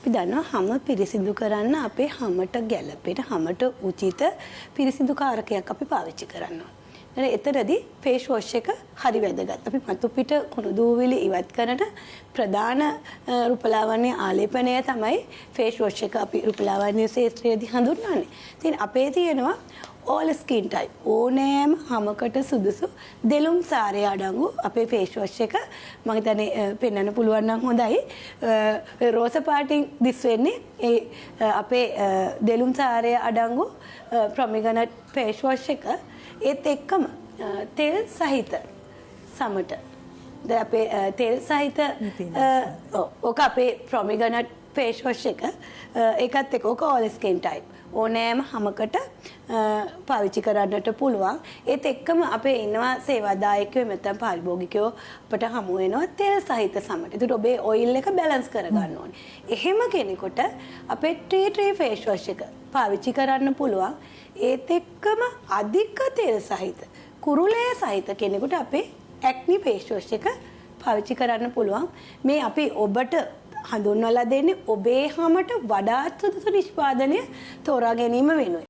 අපි දන්නවා හැම පිරිසිදු කරන්න අපේ හැමට ගැළපෙන හැමට උචිත පිරිසිදු කාරකයක් අපි පාවිච්චි කරනවා. එතනදී ෆේස් වොෂ් එක හරි වැදගත්. අපි මතු පිට කුණු දූවිලි ඉවත් කරන ප්‍රධාන රූපලාවන්‍ය ආලේපනය තමයි ෆේස් වොෂ් එක අපි රූපලාවන්‍ය ශාස්ත්‍රයේදී හඳුන්වන්නේ. ඉතින් අපේ තියෙනවා all skin type ඕනෑම හැමකට සුදුසු දෙලුම් සාරය අඩංගු අපේ ෆේස් වොෂ් එක මම හිතන්නේ පෙන්වන්න පුළුවන් නම් හොඳයි. රෝස පාටින් දිස් වෙන්නේ ඒ අපේ දෙලුම් සාරය අඩංගු ප්‍රොමිගනට් ෆේස් වොෂ් එක ඒත් එක්කම තෙල් සහිත සමට දැන් අපේ තෙල් සහිත ඔක අපේ ප්‍රොමිගනට් ෆේස් වොෂ් එක ඒකත් එක්ක ඔක all skin type ඕනෑම හැමකට පාවිච්චි කරන්නට පුළුවන්. ඒත් එක්කම අපේ ඉන්නවා සේවාදායකයෝ නැත්නම් පාරිභෝගිකයෝ අපට හමු වෙනවා තෙල් සහිත සමට. ඒකට ඔබේ ඔයිල් එක බැලන්ස් කරගන්න ඕනේ. එහෙම කෙනෙකුට අපේ ටී ෆේස් වොෂ් එක පාවිච්චි කරන්න පුළුවන්. ඒත් එක්කම අධික තෙල් සහිත කුරුලේ සහිත කෙනෙකුට අපේ ඇක්නි ෆේස් වොෂ් එක පාවිච්චි කරන්න පුළුවන්. මේ අපි ඔබට හඳුන්වලා දෙන්නේ ඔබේ හැමට වඩාත් සුදුසු නිෂ්පාදනය තෝරා ගැනීම වෙනුවෙන්.